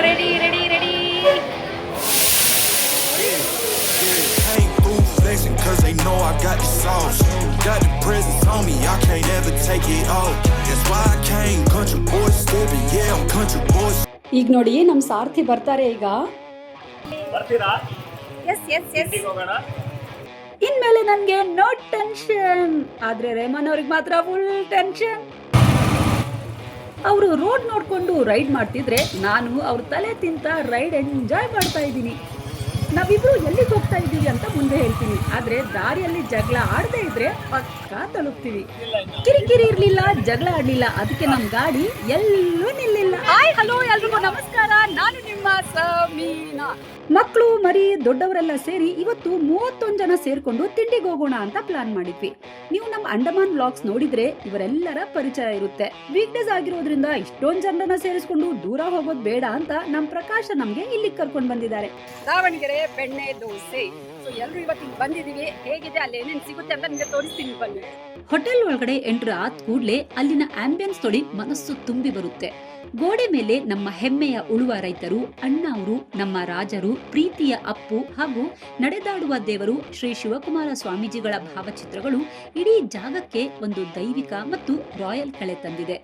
Ready ready ready. Cause they know I got the sauce. Got the presence on me, I can't ever take it off. That's why I came country boy stepping, yeah, I'm country boy. ಈಗ ನೋಡಿ ನಮ್ಮ ಸಾರ್ಥಿ ಬರ್ತಾರೆ. ಈಗ ಬರ್ತೀರಾ? Yes yes yes. ಇನ್ಮೇಲೆ ನನಗೆ no tension. ಆದ್ರೆ ರೇಮನ್ ಅವ್ರಿಗೆ ಮಾತ್ರ ಫುಲ್ ಟೆನ್ಷನ್. ಅವರು ರೋಡ್ ನೋಡ್ಕೊಂಡು ರೈಡ್ ಮಾಡ್ತಿದ್ರೆ ನಾನು ಅವ್ರ ತಲೆ ತಿಂತ ರೈಡ್ ಎಂಜಾಯ್ ಮಾಡ್ತಾ ಇದ್ದೀನಿ. ನಾವಿಬ್ರು ಎಲ್ಲಿಗೆ ಹೋಗ್ತಾ ಇದ್ದೀವಿ ಅಂತ ಮುಂದೆ ಹೇಳ್ತೀನಿ. ಆದ್ರೆ ದಾರಿಯಲ್ಲಿ ಜಗಳ ಆಡದೇ ಇದ್ರೆ ಪಕ್ಕಾ ತಲುಪ್ತೀವಿ. ಕಿರಿಕಿರಿ ಇರ್ಲಿಲ್ಲ, ಜಗಳ ಆಡ್ಲಿಲ್ಲ, ಅದಕ್ಕೆ ನಮ್ ಗಾಡಿ ಎಲ್ಲೂ ನಿಲ್ಲಿಲ್ಲ. ಹಾಯ್ ಹಲೋ ಎಲ್ರಿಗೂ ನಮಸ್ಕಾರ, ನಾನು ನಿಮ್ಮ ಸಮೀನಾ. ಮಕ್ಕಳು ಮರಿ ದೊಡ್ಡವರೆಲ್ಲ ಸೇರಿ ಇವತ್ತು 31 ಜನ ಸೇರ್ಕೊಂಡು ತಿಂಡಿಗೆ ಹೋಗೋಣ ಅಂತ ಪ್ಲಾನ್ ಮಾಡಿದ್ವಿ. ನೀವು ನಮ್ಮ ಅಂಡಮಾನ್ ವ್ಲಾಗ್ಸ್ ನೋಡಿದ್ರೆ ಇವರೆಲ್ಲರ ಪರಿಚಯ ಇರುತ್ತೆ. ವೀಕ್ ಡೇಸ್ ಆಗಿರೋದ್ರಿಂದ ಇಷ್ಟೊಂದು ಜನರನ್ನ ಸೇರಿಸ್ಕೊಂಡು ದೂರ ಹೋಗೋದು ಬೇಡ ಅಂತ ನಮ್ ಪ್ರಕಾಶ ನಮ್ಗೆ ಇಲ್ಲಿ ಕರ್ಕೊಂಡು ಬಂದಿದ್ದಾರೆ. ದಾವಣಗೆರೆ ಬೆಣ್ಣೆ ದೋಸೆ. ಸೊ ಎಲ್ಲರೂ ಇವತ್ತಿಗೆ ಬಂದಿದೀವಿ. ಹೇಗಿದೆ, ಅಲ್ಲಿ ಏನೇನು ಸಿಗುತ್ತೆ ಅಂತ ನಿಮಗೆ ತೋರಿಸ್ತೀನಿ ಬನ್ನಿ. ಹೋಟೆಲ್ ಒಳಗಡೆ ಎಂಟ್ರ್ ಆದ ಕೂಡ್ಲೆ ಅಲ್ಲಿನ ಆಂಬಿಯನ್ಸ್ ತೊಡಿ ಮನಸ್ಸು ತುಂಬಿ ಬರುತ್ತೆ. ಗೋಡೆ ಮೇಲೆ ನಮ್ಮ ಹೆಮ್ಮೆಯ ಉಳುವ ರೈತರು, ಅಣ್ಣಾವರು, ನಮ್ಮ ರಾಜರು, ಪ್ರೀತಿಯ ಅಪ್ಪು ಹಾಗೂ ನಡೆದಾಡುವ ದೇವರು ಶ್ರೀ ಶಿವಕುಮಾರ ಸ್ವಾಮೀಜಿಗಳ ಭಾವಚಿತ್ರಗಳು ಇಡೀ ಜಾಗಕ್ಕೆ ಒಂದು ದೈವಿಕ ಮತ್ತು ರಾಯಲ್ ಕಳೆ ತಂದಿದೆ.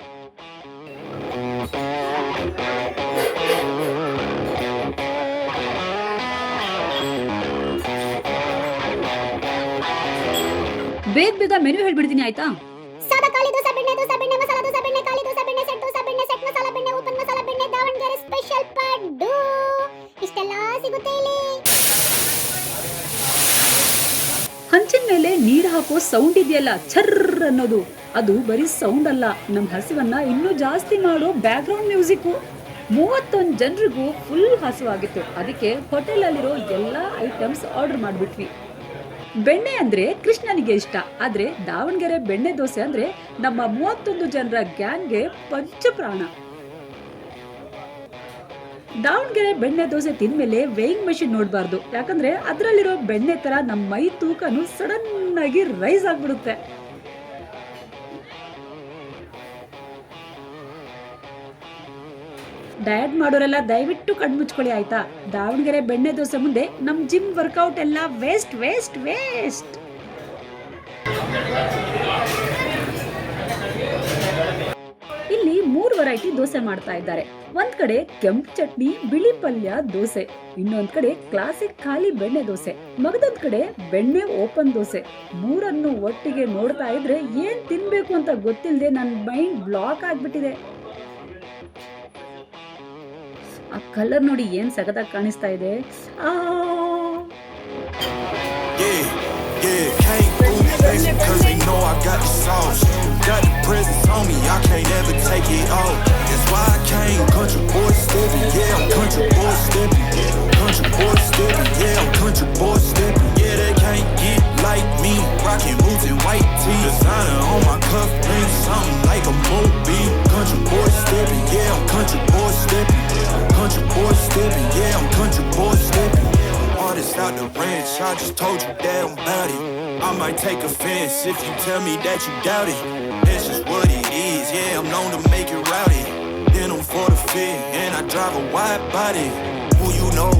ಬೇಗ ಬೇಗ ಮೆನು ಹೇಳ್ಬಿಡ್ತೀನಿ ಆಯ್ತಾ? ಸಾದಾ ಖಾಲಿ ದೋಸೆ, ಬೆಣ್ಣೆ ದೋಸೆ, ಬೆಣ್ಣೆ ಮಸಾಲಾ ದೋಸೆ, ಬೆಣ್ಣೆ ಖಾಲಿ ದೋಸೆ, ಬೆಣ್ಣೆ ಸೆಟ್ ದೋಸೆ, ಬೆಣ್ಣೆ ಸೆಟ್ ಮಸಾಲಾ, ಬೆಣ್ಣೆ ಓಪನ್ ಮಸಾಲಾ, ಬೆಣ್ಣೆ ದಾವಣಗೆರೆ ಸ್ಪೆಷಲ್ ಪಡ್ಡು. ಇಷ್ಟೆಲ್ಲ ಸಿಗುತ್ತೆ ಇಲ್ಲಿ. ಹಂಚಿನ ಮೇಲೆ ನೀರು ಹಾಕೋ ಸೌಂಡ್ ಇದೆಯಲ್ಲ, ಛರ್ರ್ ಅನ್ನೋದು, ಅದು ಬರೀ ಸೌಂಡ್ ಅಲ್ಲ, ನಮ್ಮ ಹಸಿವನ್ನ ಇನ್ನೂ ಜಾಸ್ತಿ ಮಾಡೋ ಬ್ಯಾಕ್ ಗ್ರೌಂಡ್ ಮ್ಯೂಸಿಕ್. 31 ಜನರಿಗೂ ಫುಲ್ ಹಸಿವಾಗಿತ್ತು. ಅದಕ್ಕೆ ಹೋಟೆಲ್ ಅಲ್ಲಿರೋ ಎಲ್ಲಾ ಐಟಮ್ಸ್ ಆರ್ಡರ್ ಮಾಡ್ಬಿಟ್ವಿ. ಬೆಣ್ಣೆ ಅಂದ್ರೆ ಕೃಷ್ಣನಿಗೆ ಇಷ್ಟ, ಆದ್ರೆ ದಾವಣಗೆರೆ ಬೆಣ್ಣೆ ದೋಸೆ ಅಂದ್ರೆ ನಮ್ಮ 31 ಜನರ ಗ್ಯಾಂಗ್ಗೆ ಪಂಚಪ್ರಾಣ. ದಾವಣಗೆರೆ ಬೆಣ್ಣೆ ದೋಸೆ ತಿಂದ್ಮೇಲೆ ವೇಯಿಂಗ್ ಮಷಿನ್ ನೋಡ್ಬಾರ್ದು, ಯಾಕಂದ್ರೆ ಅದ್ರಲ್ಲಿರೋ ಬೆಣ್ಣೆ ತರ ನಮ್ಮ ಮೈ ತೂಕನು ಸಡನ್ ಆಗಿ ರೈಸ್ ಆಗ್ಬಿಡುತ್ತೆ. ಡಯಟ್ ಮಾಡೋರೆಲ್ಲ ದಯವಿಟ್ಟು ಕಣ್ಮುಚ್ಕೊಳ್ಳಿ ಆಯ್ತಾ. ದಾವಣಗೆರೆ ಬೆಣ್ಣೆ ದೋಸೆ ಮುಂದೆ ನಮ್ ಜಿಮ್ ವರ್ಕೌಟ್ ಎಲ್ಲ ವೇಸ್ಟ್ ವೇಸ್ಟ್ ವೇಸ್ಟ್. ಇಲ್ಲಿ 3 ವೆರೈಟಿ ದೋಸೆ ಮಾಡ್ತಾ ಇದ್ದಾರೆ. ಒಂದ್ ಕಡೆ ಕೆಂಪು ಚಟ್ನಿ ಬಿಳಿ ಪಲ್ಯ ದೋಸೆ, ಇನ್ನೊಂದ್ ಕಡೆ ಕ್ಲಾಸಿಕ್ ಖಾಲಿ ಬೆಣ್ಣೆ ದೋಸೆ, ಮಗದೊಂದ್ ಕಡೆ ಬೆಣ್ಣೆ ಓಪನ್ ದೋಸೆ. ಮೂರನ್ನು ಒಟ್ಟಿಗೆ ನೋಡ್ತಾ ಇದ್ರೆ ಏನ್ ತಿನ್ಬೇಕು ಅಂತ ಗೊತ್ತಿಲ್ಲದೆ ನನ್ನ ಮೈಂಡ್ ಬ್ಲಾಕ್ ಆಗ್ಬಿಟ್ಟಿದೆ. ಆ ಕಲರ್ ನೋಡಿ ಏನ್ ಸಗದಾಗಿ ಕಾಣಿಸ್ತಾ ಇದೆ. Cause they know I got the sauce. Got the presence on me, I can't ever take it off. That's why I came country boy stepping, yeah, I'm country boy stepping. Country boy stepping, yeah, I'm country boy stepping. Yeah, they can't get like me. Rockin' boots and white tee. Designer on my cuff, ring something like a movie. Country boy stepping, yeah, I'm country boy stepping. Country boy stepping, yeah, I'm country boy stepping. Artist out the ranch, I just told you that I'm bout it. I might take offense if you tell me that you doubt it. That's just what it is, yeah, I'm known to make it rowdy. Then I'm for the fit, and I drive a wide body. Who you know,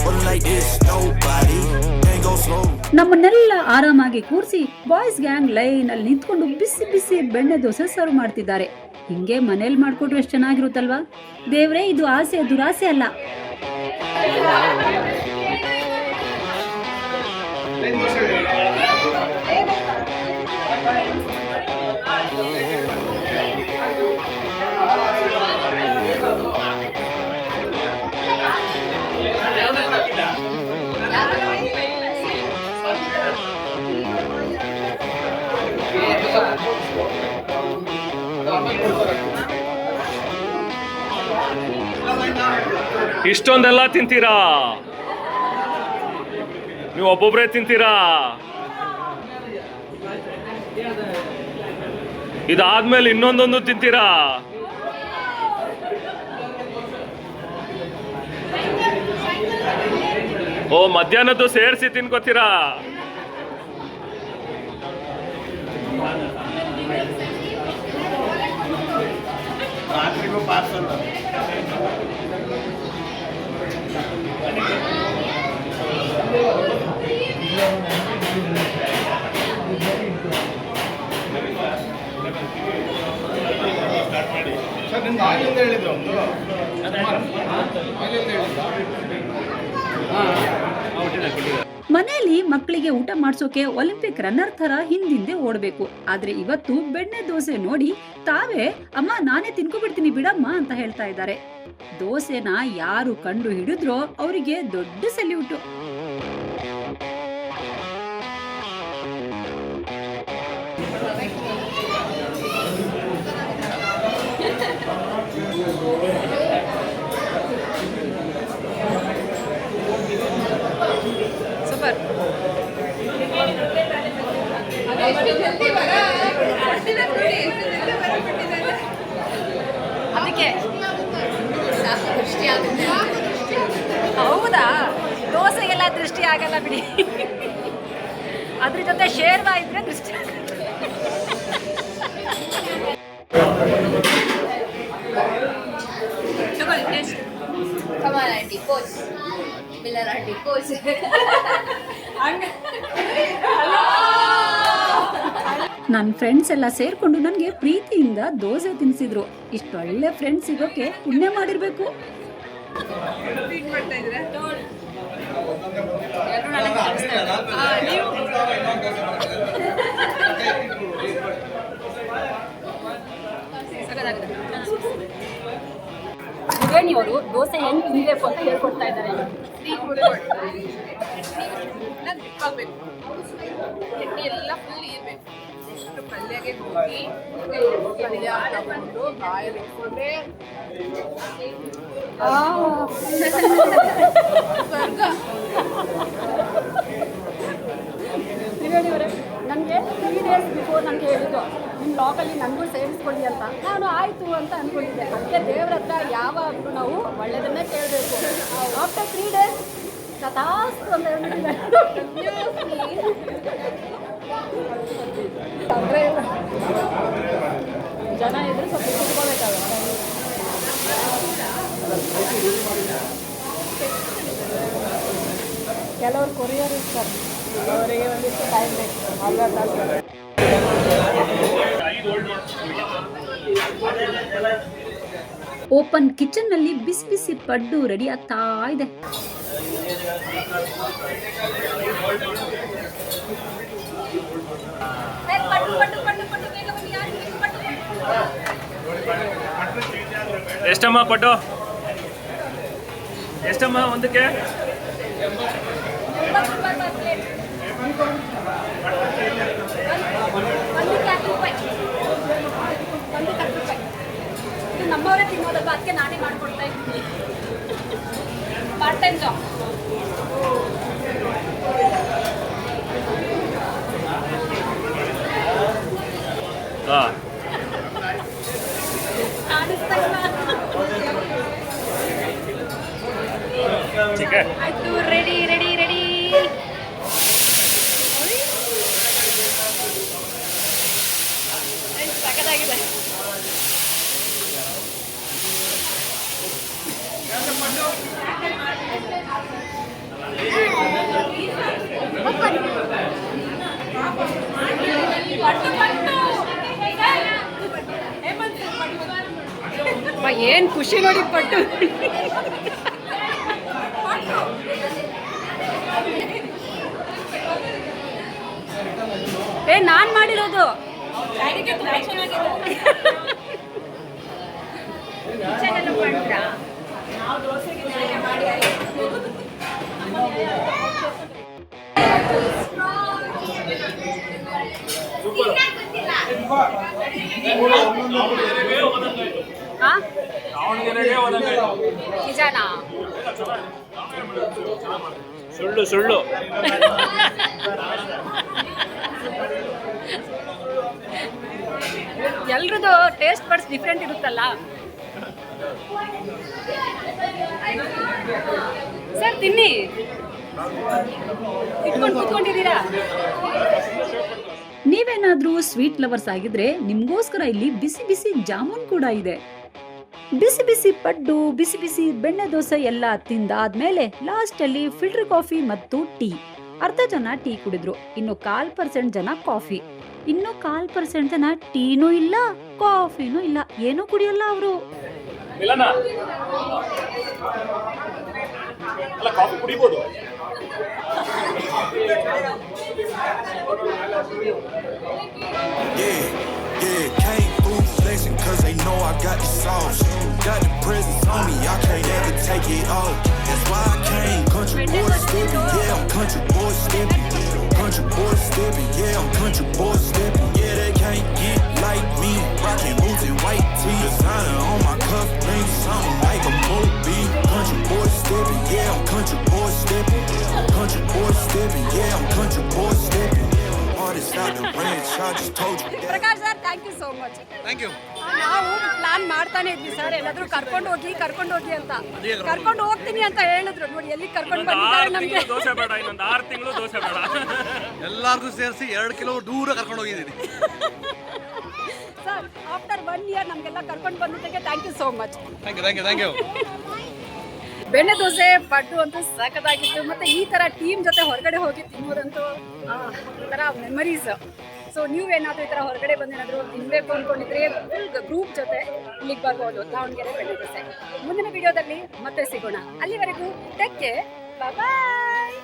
but like this, nobody. Can't go slow. ನಮ್ಮನ್ನೆಲ್ಲ ಆರಾಮಾಗಿ ಕೂರಿಸಿ boys gang line ಅಲ್ಲಿ ನಿಂತ್ಕೊಂಡು ಬಿಸಿ ಬಿಸಿ ಬೆಣ್ಣೆ dosa serve ಮಾಡ್ತಿದ್ದಾರೆ. ಹಿಂಗೆ ಮನೇಲಿ ಮಾಡ್ಕೊಟ್ರು ಎಷ್ಟು ಚೆನ್ನಾಗಿರುತ್ತಲ್ವಾ. ದೇವ್ರೆ, ಇದು ಆಸೆ ದುರಾಸೆ ಅಲ್ಲ. ಇಷ್ಟೊಂದೆಲ್ಲ ತಿಂತೀರಾ ನೀವು? ಒಬ್ಬೊಬ್ಬರೇ ತಿಂತೀರಾ? ಇದಾದ್ಮೇಲೆ ಇನ್ನೊಂದೊಂದು ತಿಂತೀರಾ? ಓ, ಮಧ್ಯಾಹ್ನದ್ದು ಸೇರಿಸಿ ತಿನ್ಕೋತೀರಾ? ರಾತ್ರಿಗೂ ಪಾರ್ಸಲ್. ಮನೆಯಲ್ಲಿ ಮಕ್ಕಳಿಗೆ ಊಟ ಮಾಡ್ಸೋಕೆ ಒಲಿಂಪಿಕ್ ರನ್ನರ್ ತರ ಹಿಂದಿಂದೆ ಓಡಬೇಕು. ಆದ್ರೆ ಇವತ್ತು ಬೆಣ್ಣೆ ದೋಸೆ ನೋಡಿ ತಾವೇ ಅಮ್ಮ ನಾನೇ ತಿನ್ಕೊಬಿಡ್ತೀನಿ ಬಿಡಮ್ಮ ಅಂತ ಹೇಳ್ತಾ ಇದ್ದಾರೆ. ದೋಸೆನ ಯಾರು ಕಂಡು ಹಿಡಿದ್ರೋ ಅವರಿಗೆ ದೊಡ್ಡ ಸೆಲ್ಯೂಟು. ಸೂಪರ್. ಅದಕ್ಕೆ ಹೌದಾ, ದೋಸೆಗೆಲ್ಲ ದೃಷ್ಟಿ ಆಗಲ್ಲ ಬಿಡಿ. ಅದ್ರ ಜೊತೆ ಶೇರ್ವಾ ಇದ್ರೆ ದೃಷ್ಟಿ ನನ್ನ ಫ್ರೆಂಡ್ಸ್ ಎಲ್ಲ ಸೇರ್ಕೊಂಡು ನನಗೆ ಪ್ರೀತಿಯಿಂದ ದೋಸೆ ತಿನ್ಸಿದ್ರು. ಇಷ್ಟೊಳ್ಳೆ ಫ್ರೆಂಡ್ಸ್ ಸಿಗೋಕೆ ಪುಣ್ಯ ಮಾಡಿರ್ಬೇಕು. ಬಿರಿಯಾನಿಯವರು ದೋಸೆ ಹೆಂಗ್ ತಿನ್ಬೇಕು ಅಂತ ಹೇಳ್ಕೊಡ್ತಾ ಇದ್ದಾರೆ. ಎಣ್ಣೆ ಎಲ್ಲ ಫುಲ್ ಇರಬೇಕು. ಪಲ್ಯಗೆ ಹೋಗಿ ಪಲ್ಯ ತಗೊಂಡು ಬಾಯಲ್ಲಿ ಇಟ್ಕೊಂಡ್ರೆ ಸ್ವರ್ಗ. ತ್ರಿವೇಣಿಯವರೇ, ನನಗೆ 3 days ಬಿಫೋರ್ ನನಗೆ ಹೇಳಿದ್ದು ನಿಮ್ಮ ಬ್ಲಾಗಲ್ಲಿ ನನಗೂ ಸೇರಿಸ್ಕೊಳ್ಳಿ ಅಂತ. ನಾನು ಆಯಿತು ಅಂತ ಅಂದ್ಕೊಂಡಿದ್ದೆ. ಅದಕ್ಕೆ ದೇವ್ರ ಹತ್ರ ಯಾವಾಗಲೂ ನಾವು ಒಳ್ಳೆಯದನ್ನೇ ಕೇಳಬೇಕು. ಆಫ್ಟರ್ 3 days ತಥಾಸ್ತು ಅಂತ ಹೇಳ್ಬಿಟ್ಟಿದ್ದಾರೆ. ತೊಂದರೆ ಇಲ್ಲ, ಜನ ಇದ್ರೆ ಸ್ವಲ್ಪ ತಿಳ್ಕೋಬೇಕಲ್ಲ. ಕೆಲವರು ಕೊರಿಯರ್ ಇರ್ತಾರೆ, ಅವರಿಗೆ ಒಂದಿಷ್ಟು ಟೈಮ್ ಬೇಕು, 40 ತಾಸು. ಓಪನ್ ಕಿಚನ್ ನಲ್ಲಿ ಬಿಸಿ ಬಿಸಿ ಪಡ್ಡು ರೆಡಿ ಆಗ್ತಾ ಇದೆ. ಎಷ್ಟಮ್ಮ ಪಡ್ಡು? ಎಷ್ಟಮ್ಮ ಒಂದಕ್ಕೆ? ಇದು ನಮ್ಮವರೇ ತಿನ್ನೋದಲ್ವಾ, ಅದಕ್ಕೆ ನಾನೇ ಮಾಡ್ಕೊಡ್ತಾ ಇದ್ದೀನಿ. Part time job. ಹಾಂ, ಆಯ್ತು, ರೆಡಿ ರೆಡಿ ರೆಡಿ. ಸಖತ್ತಾಗಿದೆ. ಏನ್ ಖುಷಿ ನೋಡಿ ಪಟ್ಟು. ನಾನ್ ಮಾಡಿರೋದು. ನಿಜಾನಾ? ಸುಳ್ಳು ಸುಳ್ಳು. ಎಲ್ರದ್ದು ಟೇಸ್ಟ್ ಬಡ್ಸ್ ಡಿಫ್ರೆಂಟ್ ಇರುತ್ತಲ್ಲ. ಸರ್ ತಿನ್ನಿ, ಇಟ್ಕೊಂಡು ಕೂತ್ಕೊಂಡಿದ್ದೀರಾ? ನೀವೇನಾದ್ರೂ ಸ್ವೀಟ್ ಲವರ್ಸ್ ಆಗಿದ್ರೆ ನಿಮ್ಗೋಸ್ಕರ ಇಲ್ಲಿ ಬಿಸಿ ಬಿಸಿ ಜಾಮೂನ್ ಕೂಡ ಇದೆ. ಬಿಸಿ ಬಿಸಿ ಪಡ್ಡು, ಬಿಸಿ ಬಿಸಿ ಬೆಣ್ಣೆ ದೋಸೆ ಎಲ್ಲ ತಿಂದಾದ್ಮೇಲೆ ಲಾಸ್ಟ್ ಅಲ್ಲಿ ಫಿಲ್ಟರ್ ಕಾಫಿ ಮತ್ತು ಟೀ. ಅರ್ಧ ಜನ ಟೀ ಕುಡಿದ್ರು, ಇನ್ನು 1/4% ಜನ ಕಾಫಿ. ಇನ್ನು 1% ಜನ ಟೀನೂ ಇಲ್ಲ ಕಾಫಿನೂ ಇಲ್ಲ, ಏನೂ ಕುಡಿಯಲ್ಲ ಅವರು. ಮಿಲನ ಅಲ್ಲ ಕಾಫಿ ಕುಡಿಬೋದು. Yeah, came through flexing cause they know I got the sauce. Got the presents on me, I can't ever take it off. That's why I came country boy stepping, yeah, I'm country boy stepping. Country boy stepping, yeah, I'm country boy stepping. Yeah, they can't get like me, rockin' boots and white tee. Designer on my cuff, link something like a movie. Country boy stepping, yeah, I'm country boy stepping. Country boy stepping, yeah, I'm country boy stepping. Artist out the ranch, I just told you. Prakash sir, thank you so much. Thank you. ನಾವು plan ಮಾಡ್ತಾನೆ ಇದ್ವಿ sir, ಎಲ್ಲಾದ್ರೂ ಕರ್ಕೊಂಡು ಹೋಗಿ ಅಂತ. ಕರ್ಕೊಂಡು ಹೋಗ್ತೀನಿ ಅಂತ ಹೇಳಿದ್ರು, ನೋಡಿ ಎಲ್ಲಿ ಕರ್ಕೊಂಡು ಬಂದಿದ್ದಾರೆ ನಮಗೆ. ದೋಸೆ ಬೇಡ, ಇನ್ನೊಂದು 6 ತಿಂಗಳು ದೋಸೆ ಬೇಡ. ಎಲ್ಲಾರ್ಗೂ ಸೇರಿಸಿ 2 ಕಿಲೋ ದೂರ ಕರ್ಕೊಂಡು ಹೋಗಿದ್ದೀನಿ ಸರ್. ಆಫ್ಟರ್ 1 ಇಯರ್ ನಮಗೆಲ್ಲ ಕರ್ಕೊಂಡು ಬಂದಿದ್ದಕ್ಕೆ thank you so much. Thank you. ಬೆಣ್ಣೆ ದೋಸೆ ಪಡ್ಡು ಅಂತೂ ಸಖತ್ತಾಗಿತ್ತು. ಮತ್ತೆ ಈ ತರ ಟೀಮ್ ಜೊತೆ ಹೊರಗಡೆ ಹೋಗಿ ತಿನ್ನೋದಂತೂ ಒಂಥರ ಮೆಮರೀಸ್. ಸೊ ನೀವೇನಾದರೂ ಈ ಥರ ಹೊರಗಡೆ ಬಂದೇನಾದರೂ ತಿನ್ನಬೇಕು ಅಂದ್ಕೊಂಡಿದ್ರೆ ಗ್ರೂಪ್ ಜೊತೆ ಇಲ್ಲಿಗೆ ಬರ್ಬೋದು, ದಾವಣಗೆರೆ ಬೆಣ್ಣೆ ದೋಸೆ. ಮುಂದಿನ ವಿಡಿಯೋದಲ್ಲಿ ಮತ್ತೆ ಸಿಗೋಣ. ಅಲ್ಲಿವರೆಗೂ ಟೇಕ್ ಕೇರ್, ಬಾಯ್.